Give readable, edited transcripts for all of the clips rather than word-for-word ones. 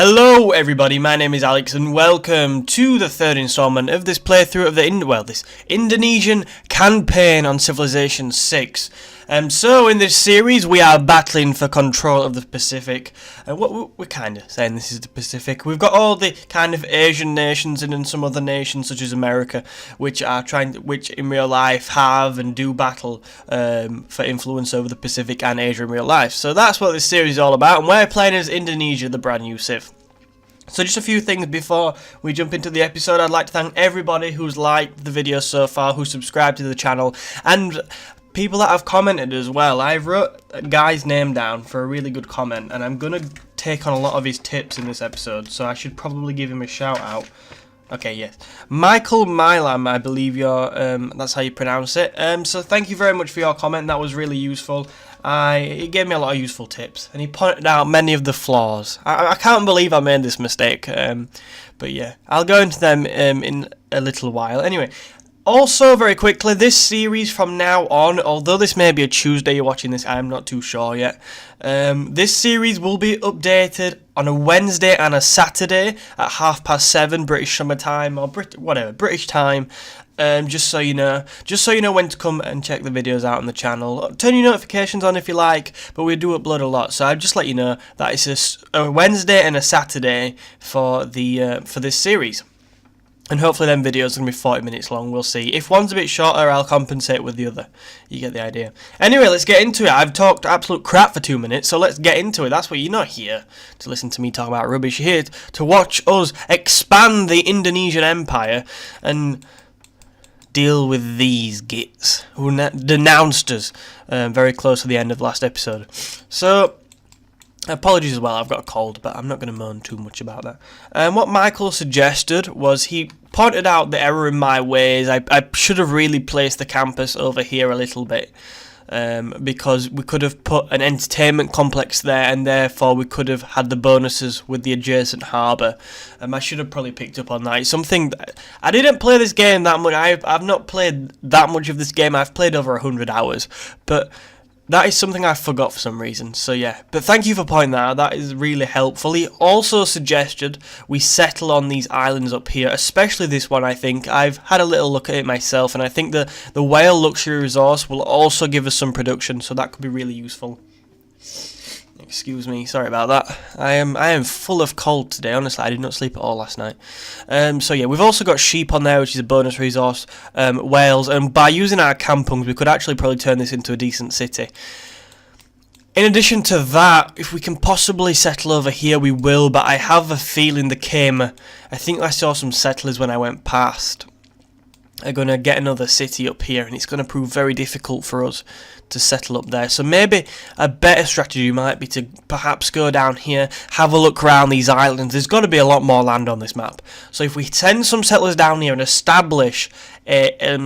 Hello everybody, my name is Alex and welcome to the third installment of this playthrough of this Indonesian campaign on Civilization VI. So in this series we are battling for control of the Pacific. We're kind of saying this is the Pacific. We've got all the kind of Asian nations and then some other nations such as America, which in real life have and do battle for influence over the Pacific and Asia in real life. So that's what this series is all about, and we're playing as Indonesia, the brand new Civ. So just a few things before we jump into the episode. I'd like to thank everybody who's liked the video so far, who's subscribed to the channel, and people that have commented as well. I wrote a guy's name down for a really good comment, and I'm going to take on a lot of his tips in this episode, so I should probably give him a shout out. Okay, yes. Michael Milam, I believe that's how you pronounce it. So thank you very much for your comment. That was really useful. He gave me a lot of useful tips, and he pointed out many of the flaws. I can't believe I made this mistake, but yeah, I'll go into them in a little while. Anyway, also very quickly, this series from now on, although this may be a Tuesday you're watching this, I'm not too sure yet, this series will be updated on a Wednesday and a Saturday at 7:30 British summer time, or British time. Just so you know when to come and check the videos out on the channel. Turn your notifications on if you like, but we do upload a lot, so I'll just let you know that it's a Wednesday and a Saturday for this series. And hopefully them videos are going to be 40 minutes long, we'll see. If one's a bit shorter, I'll compensate with the other. You get the idea. Anyway, let's get into it. I've talked absolute crap for 2 minutes, so let's get into it. That's what you're not here to listen to me talk about rubbish. You're here to watch us expand the Indonesian Empire and deal with these gits who denounced us very close to the end of the last episode. So, apologies as well, I've got a cold, but I'm not going to moan too much about that. What Michael suggested was he pointed out the error in my ways. I should have really placed the campus over here a little bit, because we could have put an entertainment complex there, and therefore we could have had the bonuses with the adjacent harbour. I should have probably picked up on that. It's something that I didn't play this game that much. I've not played that much of this game. I've played over 100 hours, but that is something I forgot for some reason, so yeah. But thank you for pointing that out, that is really helpful. He also suggested we settle on these islands up here, especially this one, I think. I've had a little look at it myself, and I think the whale luxury resource will also give us some production, so that could be really useful. Excuse me, sorry about that. I am full of cold today, honestly. I did not sleep at all last night. So yeah, we've also got sheep on there, which is a bonus resource, whales, and by using our kampungs, we could actually probably turn this into a decent city. In addition to that, if we can possibly settle over here, we will, but I have a feeling the Kema, I think I saw some settlers when I went past, are going to get another city up here, and it's going to prove very difficult for us to settle up there. So maybe a better strategy might be to perhaps go down here, have a look around these islands. There's got to be a lot more land on this map. So if we send some settlers down here and establish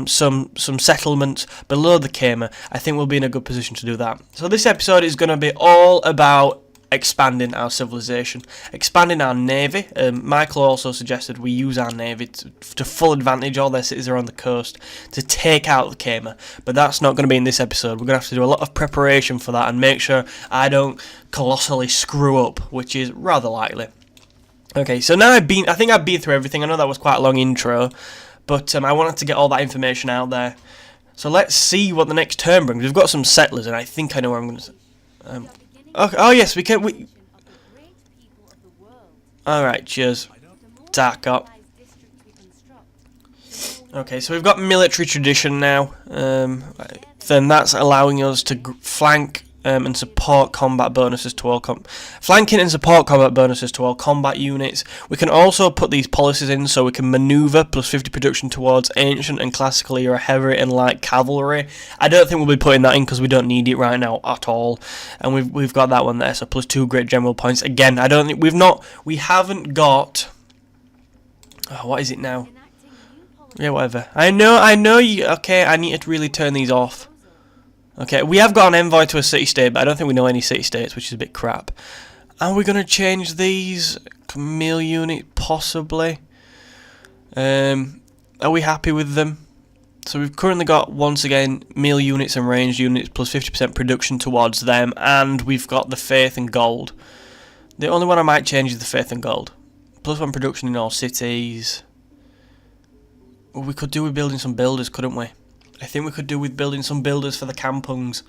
some settlements below the Kema, I think we'll be in a good position to do that. So this episode is going to be all about expanding our civilization, expanding our navy. Michael also suggested we use our navy to full advantage. All their cities are on the coast to take out the Kema, but that's not going to be in this episode. We're going to have to do a lot of preparation for that and make sure I don't colossally screw up, which is rather likely. Okay, so now I think I've been through everything. I know that was quite a long intro, but I wanted to get all that information out there. So let's see what the next turn brings. We've got some settlers, and I think I know where I'm going to. Okay. Oh yes, we can. Alright, cheers. Dark up. Okay, so we've got military tradition now. Then that's allowing us to flank and support combat bonuses to all flanking and support combat bonuses to all combat units. We can also put these policies in so we can maneuver plus 50 production towards ancient and classical era heavy and light cavalry. I don't think we'll be putting that in because we don't need it right now at all. And we've got that one there, so plus 2 great general points. Again, I don't think we haven't got. Oh, what is it now? Yeah, whatever. I know you. Okay, I need to really turn these off. Okay, we have got an envoy to a city-state, but I don't think we know any city-states, which is a bit crap. Are we going to change these? Mill unit, possibly. Are we happy with them? So we've currently got, once again, mill units and ranged units plus 50% production towards them, and we've got the faith and gold. The only one I might change is the faith and gold. +1 production in all cities. Well, we could do with building some builders, couldn't we? I think we could do with building some builders for the kampungs.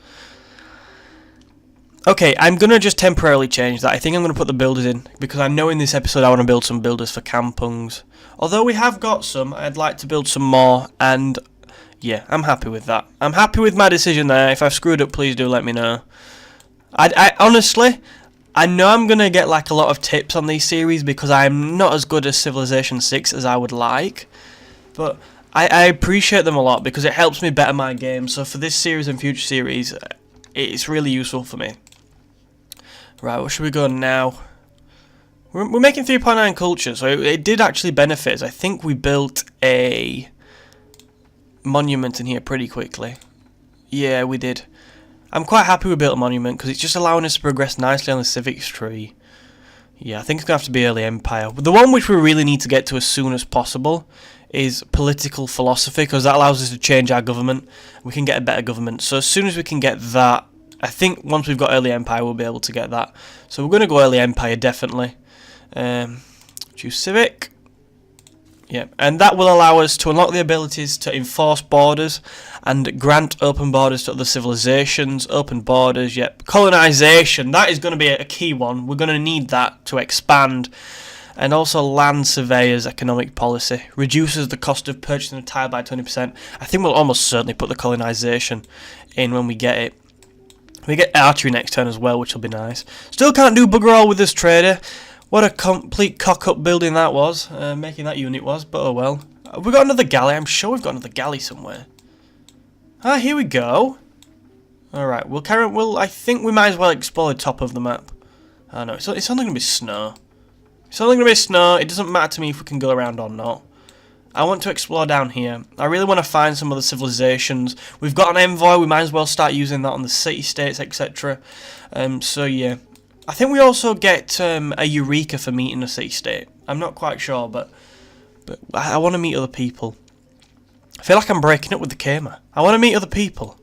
Okay, I'm going to just temporarily change that. I think I'm going to put the builders in, because I know in this episode I want to build some builders for kampungs. Although we have got some, I'd like to build some more, and yeah, I'm happy with that. I'm happy with my decision there. If I've screwed up, please do let me know. I honestly, I know I'm going to get like a lot of tips on these series, because I'm not as good as Civilization VI as I would like, but I appreciate them a lot, because it helps me better my game. So for this series and future series, it's really useful for me. Right, where should we go now? We're making 3.9 culture, so it did actually benefit us. I think we built a monument in here pretty quickly. Yeah, we did. I'm quite happy we built a monument, because it's just allowing us to progress nicely on the civics tree. Yeah, I think it's going to have to be early empire. The one which we really need to get to as soon as possible is political philosophy, because that allows us to change our government. We can get a better government. So as soon as we can get that, I think once we've got early empire, we'll be able to get that. So we're going to go early empire, definitely. Choose civic. Yeah, and that will allow us to unlock the abilities to enforce borders and grant open borders to other civilizations. Open borders, yep. Colonization, that is going to be a key one. We're going to need that to expand. And also land surveyors economic policy. Reduces the cost of purchasing a tile by 20%. I think we'll almost certainly put the colonization in when we get it. We get archery next turn as well, which will be nice. Still can't do bugger all with this trader. What a complete cock-up building that was. Making that unit was, but oh well. We got another galley. I'm sure we've got another galley somewhere. Ah, here we go. Alright, we'll carry on. I think we might as well explore the top of the map. Oh no, it's only going to be snow. It's only going to be snow. It doesn't matter to me if we can go around or not. I want to explore down here. I really want to find some other civilizations. We've got an envoy. We might as well start using that on the city-states, etc. So yeah. I think we also get a Eureka for meeting a city-state. I'm not quite sure, but I want to meet other people. I feel like I'm breaking up with the gamer. I want to meet other people.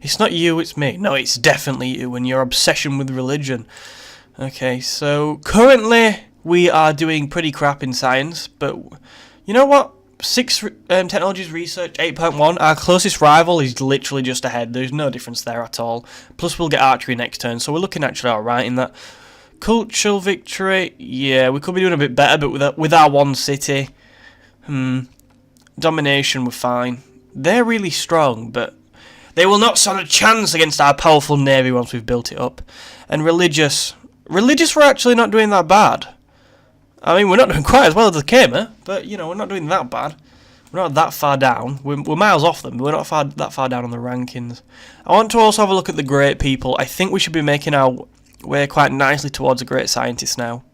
It's not you, it's me. No, it's definitely you and your obsession with religion. Okay, so currently we are doing pretty crap in science, but you know what? 6 technologies research 8.1. Our closest rival is literally just ahead. There's no difference there at all. Plus we'll get archery next turn, so we're looking actually alright in that. Cultural victory, yeah, we could be doing a bit better, but with our one city. Domination, we're fine. They're really strong, but they will not stand a chance against our powerful navy once we've built it up. And religious, we're actually not doing that bad. I mean, we're not doing quite as well as the Kamer, but, you know, we're not doing that bad. We're not that far down. We're miles off them, but we're not that far down on the rankings. I want to also have a look at the great people. I think we should be making our way quite nicely towards a great scientist now.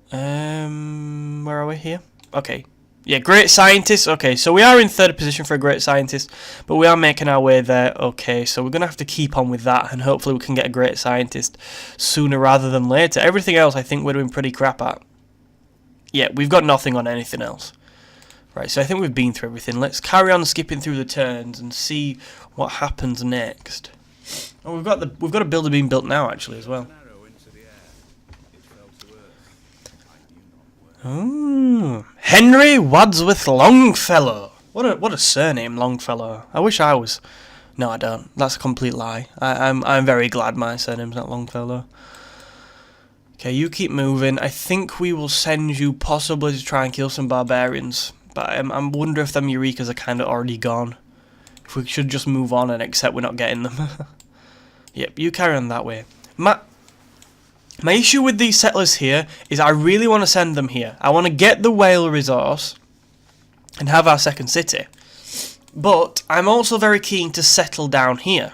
Where are we here? Okay. Yeah, great scientist. Okay, so we are in 3rd position for a great scientist, but we are making our way there. Okay, so we're going to have to keep on with that, and hopefully we can get a great scientist sooner rather than later. Everything else I think we're doing pretty crap at. Yeah, we've got nothing on anything else. Right, so I think we've been through everything. Let's carry on skipping through the turns and see what happens next. Oh, we've got a builder being built now actually as well. Ooh, Henry Wadsworth Longfellow. What a surname, Longfellow. I wish I was. No, I don't. That's a complete lie. I'm very glad my surname's not Longfellow. Okay, you keep moving. I think we will send you possibly to try and kill some barbarians, but I wonder if them Eurekas are kind of already gone. If we should just move on and accept we're not getting them. Yep, you carry on that way. My issue with these settlers here is I really want to send them here. I want to get the whale resource and have our second city. But I'm also very keen to settle down here.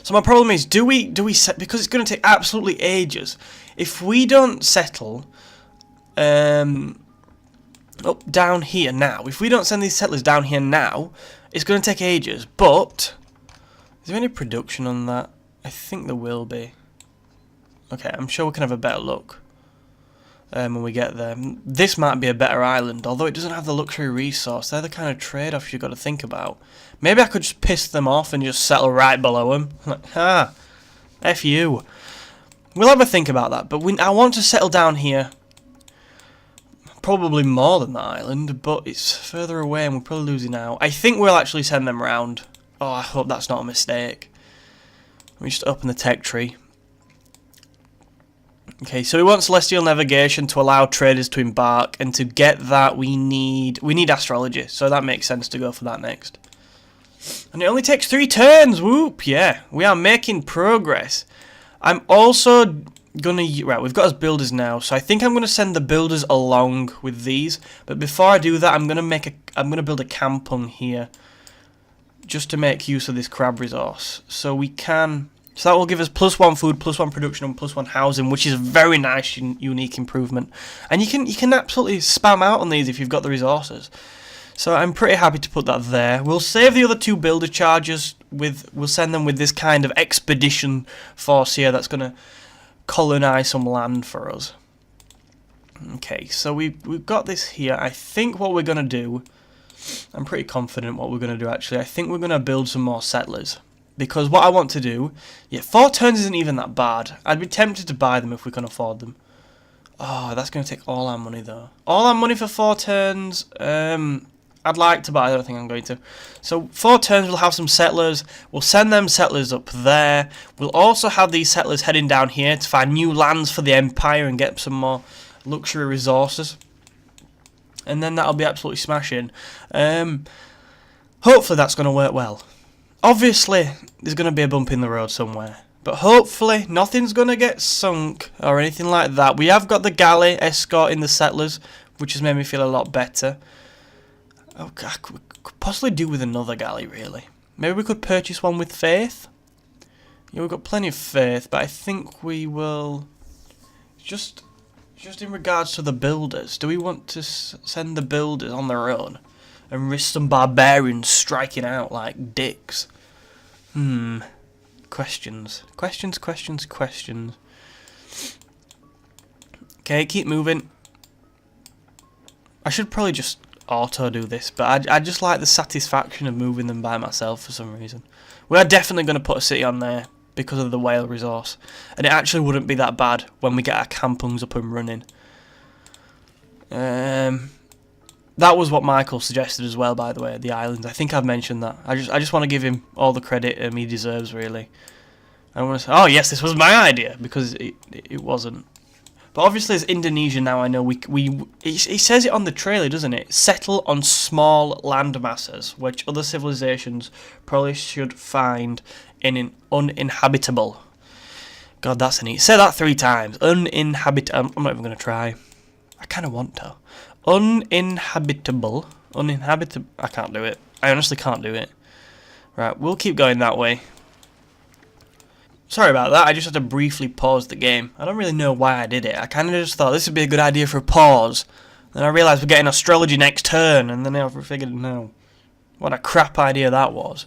So my problem is, do we set, because it's going to take absolutely ages. If we don't settle up down here now, if we don't send these settlers down here now, it's going to take ages. But is there any production on that? I think there will be. Okay, I'm sure we can have a better look when we get there. This might be a better island, although it doesn't have the luxury resource. They're the kind of trade-offs you've got to think about. Maybe I could just piss them off and just settle right below them. Like, F you. We'll have a think about that, but I want to settle down here. Probably more than that island, but it's further away and we're probably losing out. I think we'll actually send them round. Oh, I hope that's not a mistake. Let me just open the tech tree. Okay, so we want celestial navigation to allow traders to embark, and to get that we need astrology, so that makes sense to go for that next. And it only takes 3 turns. Whoop, yeah, we are making progress. I'm also gonna right. We've got us builders now, so I think I'm gonna send the builders along with these. But before I do that, I'm gonna build a kampung here, just to make use of this crab resource. So we can. So that will give us +1 food, +1 production, and +1 housing, which is a very nice, unique improvement. And you can absolutely spam out on these if you've got the resources. So I'm pretty happy to put that there. We'll save the other 2 builder charges we'll send them with this kind of expedition force here that's gonna colonize some land for us. Okay, so we've got this here. I think what we're gonna do, I'm pretty confident what we're gonna do actually. I think we're gonna build some more settlers. Because what I want to do, yeah, 4 turns isn't even that bad. I'd be tempted to buy them if we can afford them. Oh, that's going to take all our money though. All our money for 4 turns. I'd like to, but I don't think I'm going to. So 4 turns, we'll have some settlers. We'll send them settlers up there. We'll also have these settlers heading down here to find new lands for the Empire and get some more luxury resources. And then that'll be absolutely smashing. Hopefully that's going to work well. Obviously, there's going to be a bump in the road somewhere. But hopefully, nothing's going to get sunk or anything like that. We have got the galley escorting the settlers, which has made me feel a lot better. Okay, I could possibly do with another galley, really. Maybe we could purchase one with faith? Yeah, we've got plenty of faith, but I think we will... Just in regards to the builders, do we want to send the builders on their own and risk some barbarians striking out like dicks? Questions. Okay, keep moving. I should probably just auto do this, but I just like the satisfaction of moving them by myself for some reason. We are definitely going to put a city on there because of the whale resource, and it actually wouldn't be that bad when we get our kampungs up and running. That was what Michael suggested as well, by the way, the islands. I think I've mentioned that. I just want to give him all the credit he deserves, really. I want to say, oh yes, this was my idea, because it wasn't. But obviously, it's Indonesia now. I know it says it on the trailer, doesn't it? Settle on small land masses, which other civilizations probably should find uninhabitable. God, that's a neat. Say that 3 times. Uninhabitable. I'm not even going to try. I kind of want to. Uninhabitable. Uninhabitable. I can't do it. I honestly can't do it. Right, we'll keep going that way. Sorry about that, I just had to briefly pause the game. I don't really know why I did it. I kind of just thought this would be a good idea for a pause. Then I realised we're getting astrology next turn, and then I figured, no. What a crap idea that was.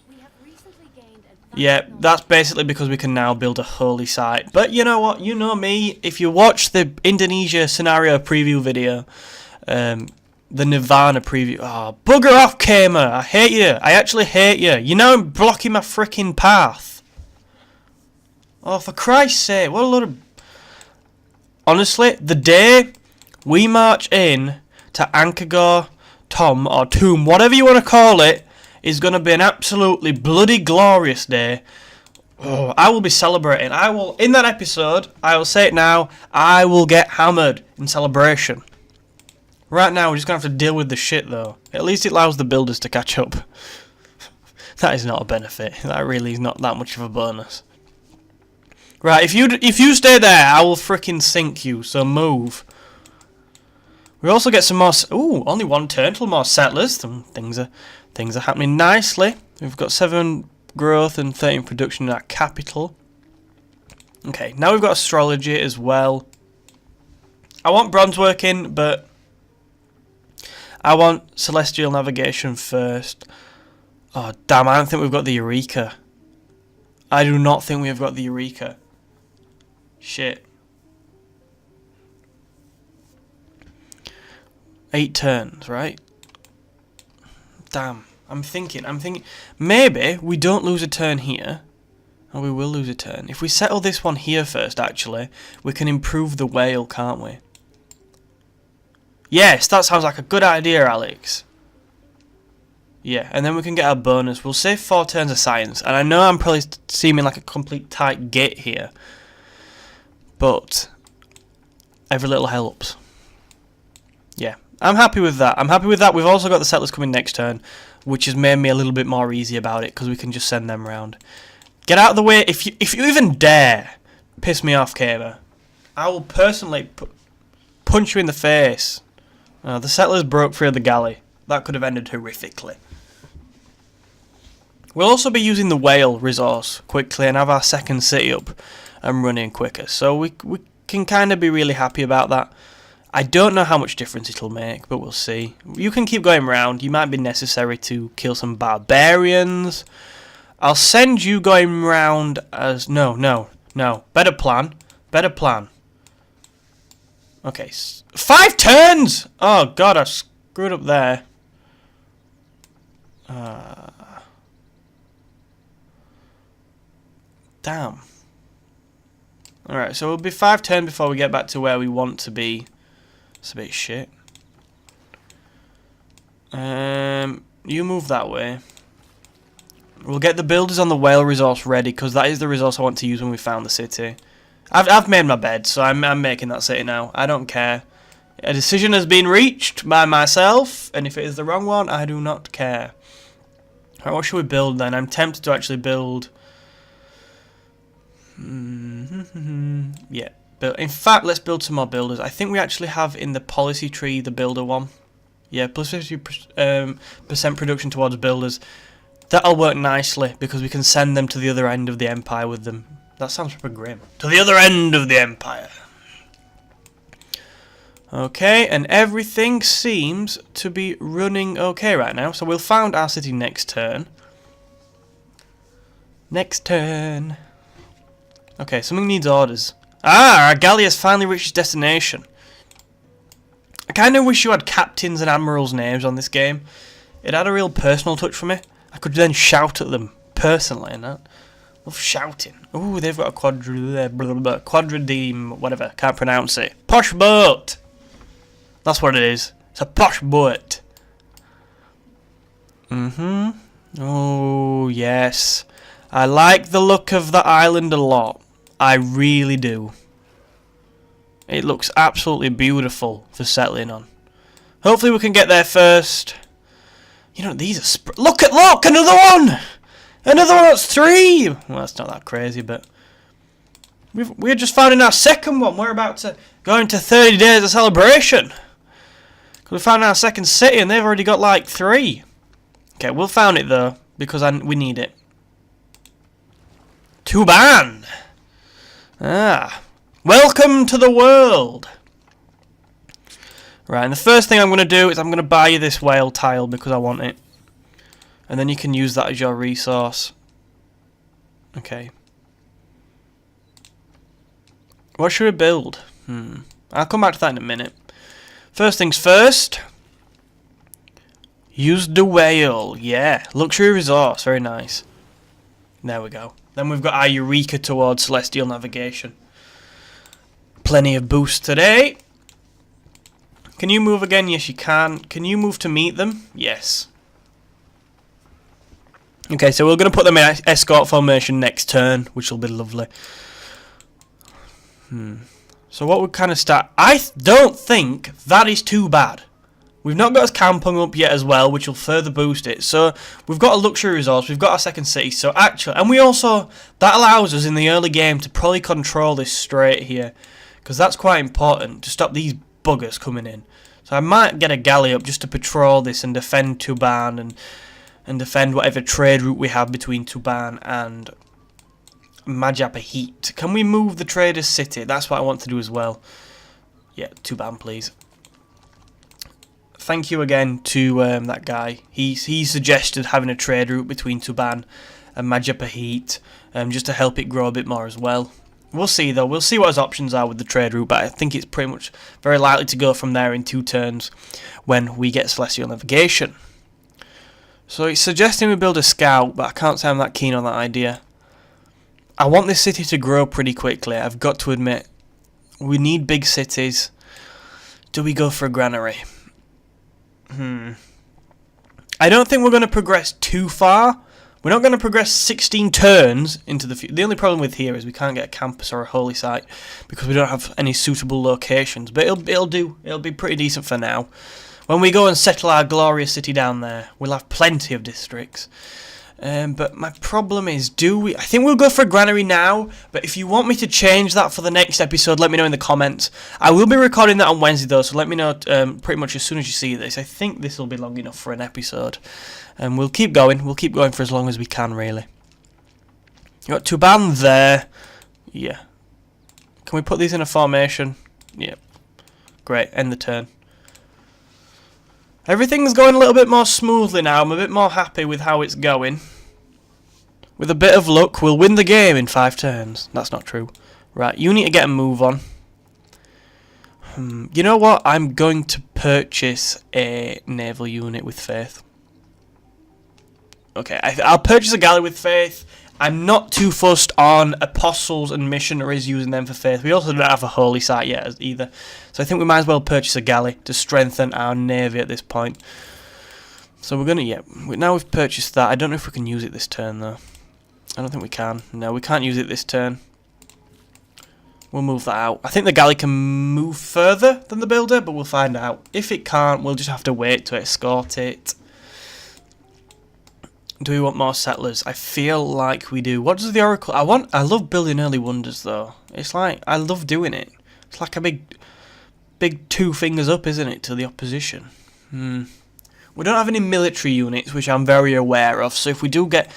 Yeah, that's basically because we can now build a holy site. But you know what, you know me, if you watch the Indonesia scenario preview video, the Nirvana preview, oh, bugger off, Kamer, I hate you, I actually hate you. You're now blocking my freaking path. Oh, for Christ's sake, what a load of... Honestly, the day we march in to Angkor Tom, or Tomb, whatever you want to call it, is going to be an absolutely bloody glorious day. Oh, I will be celebrating. I will, in that episode, I will say it now, I will get hammered in celebration. Right now, we're just going to have to deal with the shit, though. At least it allows the builders to catch up. That is not a benefit. That really is not that much of a bonus. Right, if you stay there, I will frickin' sink you, so move. We also get some more... Ooh, only 1 turn till more settlers. Things are happening nicely. We've got 7 growth and 13 production in our capital. Okay, now we've got astrology as well. I want bronze working, but I want celestial navigation first. Oh, damn, I don't think we've got the Eureka. I do not think we have got the Eureka. Shit. 8 turns, right? Damn. I'm thinking, maybe we don't lose a turn here. Oh, we will lose a turn. If we settle this one here first, actually, we can improve the whale, can't we? Yes, that sounds like a good idea, Alex. Yeah, and then we can get our bonus. We'll save 4 turns of science. And I know I'm probably seeming like a complete tight git here. But every little helps. Yeah, I'm happy with that. I'm happy with that. We've also got the settlers coming next turn, which has made me a little bit more easy about it, because we can just send them round. Get out of the way. If you even dare piss me off, Kamer, I will personally punch you in the face. The settlers broke free of the galley. That could have ended horrifically. We'll also be using the whale resource quickly and have our second city up and running quicker. So we can kind of be really happy about that. I don't know how much difference it'll make, but we'll see. You can keep going round. You might be necessary to kill some barbarians. I'll send you going round as... No. Better plan. Better plan. Okay. 5 turns! Oh, God, I screwed up there. Damn. Alright, so it'll be 5 turns before we get back to where we want to be. It's a bit shit. You move that way. We'll get the builders on the whale resource ready, because that is the resource I want to use when we found the city. I've made my bed, so I'm making that city now. I don't care. A decision has been reached by myself, and if it is the wrong one, I do not care. Alright, what should we build then? I'm tempted to actually build... yeah. In fact, let's build some more builders. I think we actually have in the policy tree the builder one. Yeah, plus 50% production towards builders. That'll work nicely, because we can send them to the other end of the empire with them. That sounds super grim. To the other end of the empire. Okay, and everything seems to be running okay right now. So we'll found our city next turn. Next turn. Okay, something needs orders. Our galley has finally reached its destination. I kind of wish you had captains and admirals' names on this game. It had a real personal touch for me. I could then shout at them personally and that. Love shouting. Ooh, they've got a quadrideem, whatever, can't pronounce it. Posh boat! That's what it is. It's a posh boat. Oh, yes. I like the look of the island a lot. I really do. It looks absolutely beautiful for settling on. Hopefully we can get there first. You know, these are... Look! Another one! Another one that's 3! Well, that's not that crazy, but... We're just finding our second one. We're about to go into 30 days of celebration. Because we found our second city and they've already got like 3. Okay, we'll found it though, because we need it. Tuban! Ah. Welcome to the world! Right, and the first thing I'm going to do is I'm going to buy you this whale tile because I want it. And then you can use that as your resource. Okay. What should we build? I'll come back to that in a minute. First things first. Use the whale. Yeah, luxury resource. Very nice. There we go. Then we've got our Eureka towards celestial navigation. Plenty of boost today. Can you move again? Yes, you can. Can you move to meet them? Yes. Okay, so we're going to put them in escort formation next turn, which will be lovely. So what would kind of start... I don't think that is too bad. We've not got a Kampung up yet as well, which will further boost it. So we've got a luxury resource, we've got our second city. So actually, and we also... That allows us in the early game to probably control this strait here. Because that's quite important to stop these buggers coming in. So I might get a galley up just to patrol this and defend Tuban and defend whatever trade route we have between Tuban and Majapahit. Can we move the traders' city? That's what I want to do as well. Yeah, Tuban, please. Thank you again to that guy. He suggested having a trade route between Tuban and Majapahit just to help it grow a bit more as well. We'll see though. We'll see what his options are with the trade route, but I think it's pretty much very likely to go from there in 2 turns when we get celestial navigation. So he's suggesting we build a scout, but I can't say I'm that keen on that idea. I want this city to grow pretty quickly, I've got to admit. We need big cities. Do we go for a granary? I don't think we're going to progress too far. We're not going to progress 16 turns into the future. The only problem with here is we can't get a campus or a holy site because we don't have any suitable locations. But it'll do. It'll be pretty decent for now. When we go and settle our glorious city down there, we'll have plenty of districts. But my problem is, I think we'll go for a granary now, but if you want me to change that for the next episode, let me know in the comments. I will be recording that on Wednesday though, so let me know pretty much as soon as you see this. I think this will be long enough for an episode. And we'll keep going for as long as we can, really. You got Tuban there. Yeah. Can we put these in a formation? Yeah. Great, end the turn. Everything's going a little bit more smoothly now. I'm a bit more happy with how it's going. With a bit of luck, we'll win the game in 5 turns. That's not true. Right, you need to get a move on. You know what? I'm going to purchase a naval unit with faith. Okay, I'll purchase a galley with faith. I'm not too fussed on apostles and missionaries using them for faith. We also don't have a holy site yet either. So I think we might as well purchase a galley to strengthen our navy at this point. So we're going to, now we've purchased that. I don't know if we can use it this turn though. I don't think we can. No, we can't use it this turn. We'll move that out. I think the galley can move further than the builder, but we'll find out. If it can't, we'll just have to wait to escort it. Do we want more settlers? I feel like we do. What does the oracle... I love building early wonders though. It's like, I love doing it. It's like a big 2 fingers up, isn't it, to the opposition. We don't have any military units, which I'm very aware of. So if we do get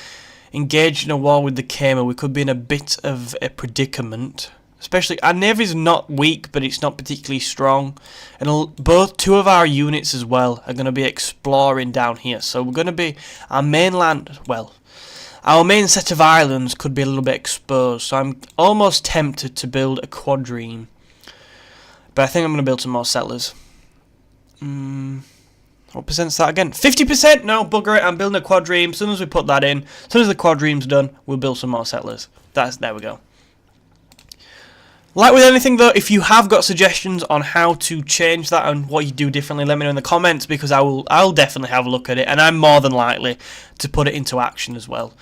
engaged in a war with the Kama, we could be in a bit of a predicament. Especially, our navy's not weak, but it's not particularly strong. And 2 of our units as well are going to be exploring down here. So we're going to be, our mainland, well, our main set of islands could be a little bit exposed. So I'm almost tempted to build a quadrime. But I think I'm going to build some more settlers. What percent's that again? 50%? No, bugger it, I'm building a quadrime. As soon as we put that in, as soon as the quadrime's done, we'll build some more settlers. There we go. Like with anything though, if you have got suggestions on how to change that and what you do differently, let me know in the comments, because I'll definitely have a look at it, and I'm more than likely to put it into action as well.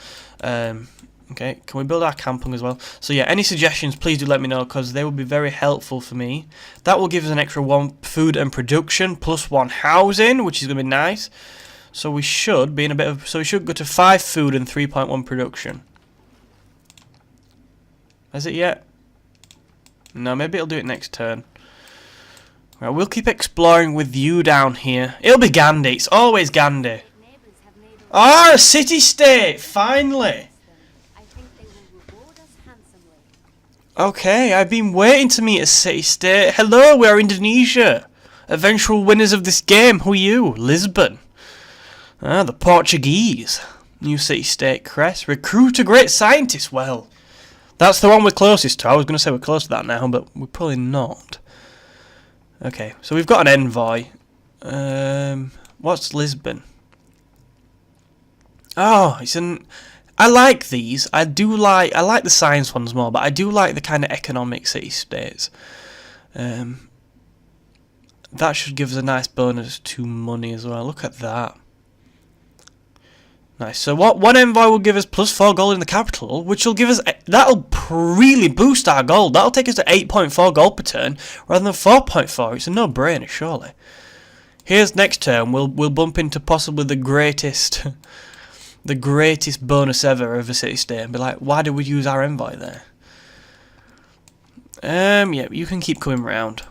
Okay, can we build our camping as well? So yeah, any suggestions, please do let me know, because they will be very helpful for me. That will give us an extra 1 food and production, plus 1 housing, which is going to be nice. So we should be in a bit of, so we should go to 5 food and 3.1 production. Has it yet? No, maybe it'll do it next turn. Right, we'll keep exploring with you down here. It'll be Gandhi. It's always Gandhi. Ah, a city-state! Finally! Okay, I've been waiting to meet a city-state. Hello, we are Indonesia. Eventual winners of this game. Who are you? Lisbon. Ah, the Portuguese. New city-state crest. Recruit a great scientist. Well, that's the one we're closest to. I was going to say we're close to that now, but we're probably not. Okay, so we've got an envoy. What's Lisbon? Oh, it's an... I like these. I like the science ones more, but I do like the kind of economic city-states. That should give us a nice bonus to money as well. Look at that. Nice. So one envoy will give us plus 4 gold in the capital, which will give us... That'll really boost our gold. That'll take us to 8.4 gold per turn, rather than 4.4. It's a no-brainer, surely. Here's next turn. We'll bump into possibly the greatest... the greatest bonus ever of a city-state, and be like, why did we use our envoy there? Yeah, you can keep coming round.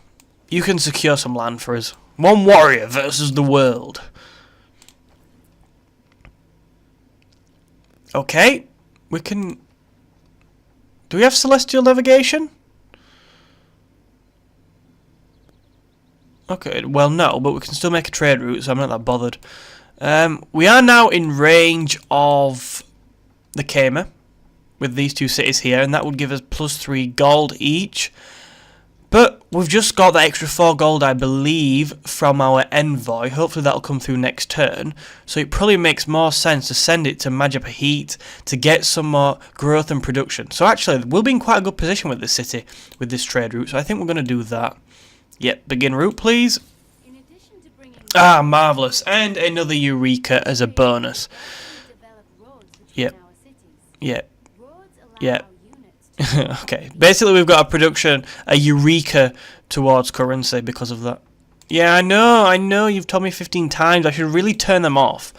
You can secure some land for us. 1 warrior versus the world. Okay, we can... Do we have celestial navigation? Okay, well no, but we can still make a trade route, so I'm not that bothered. We are now in range of the Kama with these 2 cities here, and that would give us plus 3 gold each. But we've just got that extra 4 gold, I believe, from our envoy. Hopefully that'll come through next turn. So it probably makes more sense to send it to Majapahit to get some more growth and production. So actually, we'll be in quite a good position with this city, with this trade route. So I think we're going to do that. Yep, begin route, please. Ah, marvellous. And another Eureka as a bonus. Yep. Yep. Yep. Okay, basically we've got a Eureka towards currency because of that. Yeah, I know, you've told me 15 times, I should really turn them off.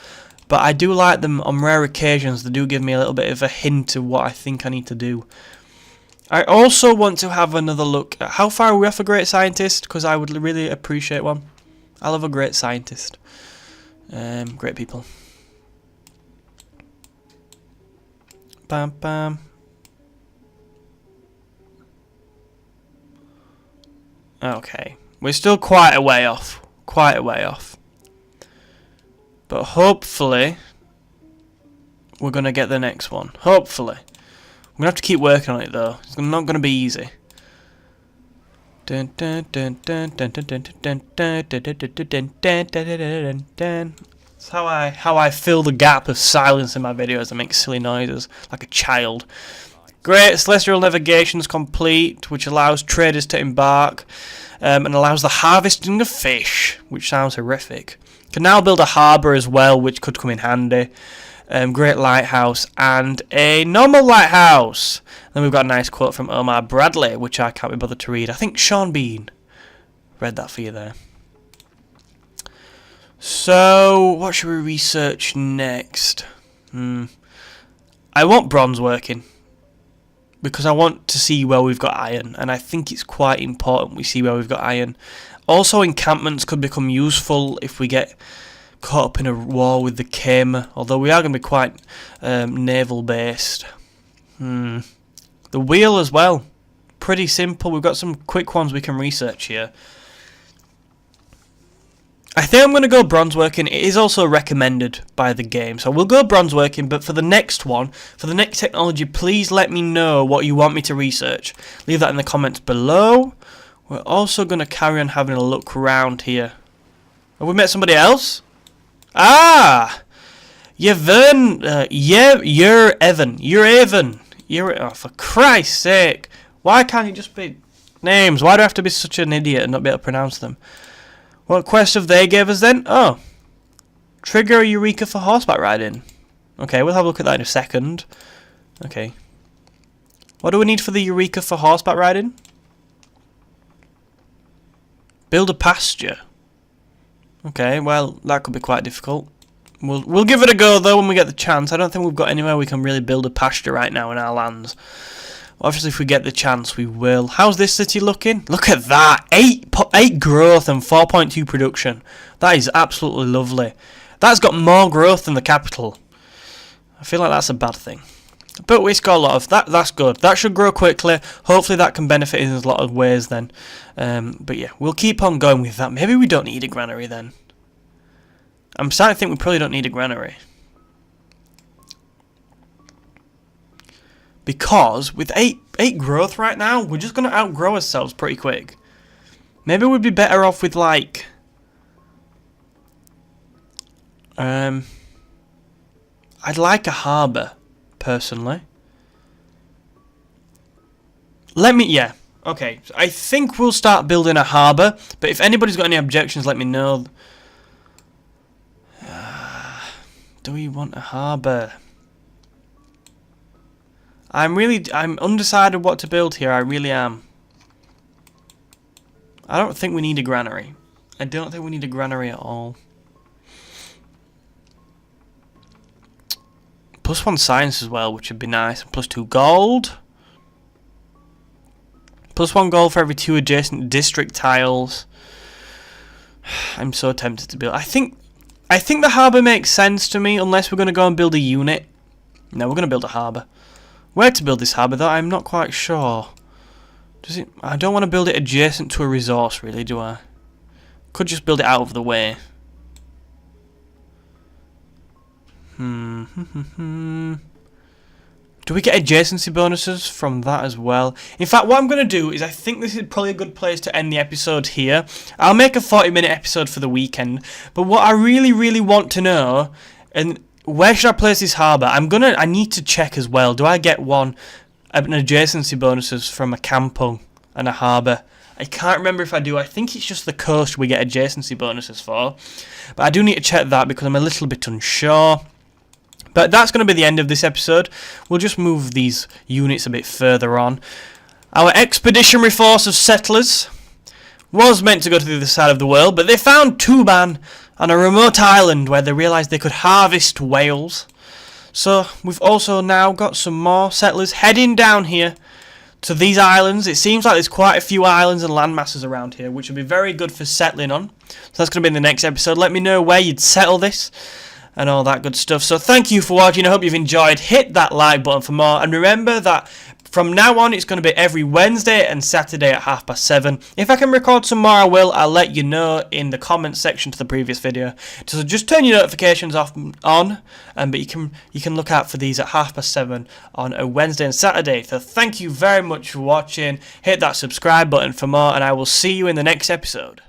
But I do like them on rare occasions, they do give me a little bit of a hint of what I think I need to do. I also want to have another look at how far are we off a great scientist, because I would really appreciate one. I love a great scientist. Great people. Bam, bam. Okay, we're still quite a way off. Quite a way off. But hopefully, we're going to get the next one. Hopefully. I'm going to have to keep working on it though. It's not going to be easy. That's how I fill the gap of silence in my videos. I make silly noises like a child. Great, celestial navigation's complete, which allows traders to embark and allows the harvesting of fish, which sounds horrific. Can now build a harbour as well, which could come in handy. Great lighthouse and a normal lighthouse. Then we've got a nice quote from Omar Bradley, which I can't be bothered to read. I think Sean Bean read that for you there. So, what should we research next? I want bronze working, because I want to see where we've got iron, and I think it's quite important we see where we've got iron. Also, encampments could become useful if we get caught up in a war with the Kim, although we are going to be quite naval based. The wheel as well, pretty simple. We've got some quick ones we can research here. I think I'm going to go bronze working. It is also recommended by the game, so we'll go bronze working. But for the next one, for the next technology, please let me know what you want me to research. Leave that in the comments below. We're also going to carry on having a look around here. Have we met somebody else? Ah! Yevern, you're Evan. Oh, for Christ's sake. Why can't it just be names? Why do I have to be such an idiot and not be able to pronounce them? What quest have they gave us then? Oh. Trigger a Eureka for horseback riding. Okay, we'll have a look at that in a second. Okay. What do we need for the Eureka for horseback riding? Build a pasture. Okay, well, that could be quite difficult. We'll give it a go though when we get the chance. I don't think we've got anywhere we can really build a pasture right now in our lands. Obviously, if we get the chance, we will. How's this city looking? Look at that! 8 growth and 4.2 production. That is absolutely lovely. That's got more growth than the capital. I feel like that's a bad thing. But it's got a lot of... That's good. That should grow quickly. Hopefully that can benefit in a lot of ways then. But yeah, we'll keep on going with that. Maybe we don't need a granary then. I'm starting to think we probably don't need a granary. Because with 8 growth right now, we're just going to outgrow ourselves pretty quick. Maybe we'd be better off with like... I'd like a harbour, personally. Yeah. Okay, I think we'll start building a harbour, but if anybody's got any objections, let me know. Do we want a harbour? I'm undecided what to build here, I really am. I don't think we need a granary. I don't think we need a granary at all. +1 science as well, which would be nice. +2 gold. +1 gold for every 2 adjacent district tiles. I'm so tempted to build. I think the harbour makes sense to me, unless we're going to go and build a unit. No, we're going to build a harbour. Where to build this harbour though, I'm not quite sure. I don't want to build it adjacent to a resource really, do I? Could just build it out of the way. Do Do we get adjacency bonuses from that as well? In fact, what I'm going to do is I think this is probably a good place to end the episode here. I'll make a 40-minute episode for the weekend, but what I really want to know, and where should I place this harbour? I need to check as well. Do I get an adjacency bonuses from a kampung and a harbour? I can't remember if I do. I think it's just the coast we get adjacency bonuses for. But I do need to check that because I'm a little bit unsure. But that's going to be the end of this episode. We'll just move these units a bit further on. Our expeditionary force of settlers was meant to go to the other side of the world, but they found Tuban on a remote island where they realised they could harvest whales. So we've also now got some more settlers heading down here to these islands. It seems like there's quite a few islands and land masses around here, which would be very good for settling on. So that's going to be in the next episode. Let me know where you'd settle this and all that good stuff. So thank you for watching. I hope you've enjoyed. Hit that like button for more. And remember that from now on, it's going to be every Wednesday and Saturday at 7:30. If I can record some more, I will. I'll let you know in the comments section to the previous video. So just turn your notifications on, but you can look out for these at 7:30 on a Wednesday and Saturday. So thank you very much for watching. Hit that subscribe button for more, and I will see you in the next episode.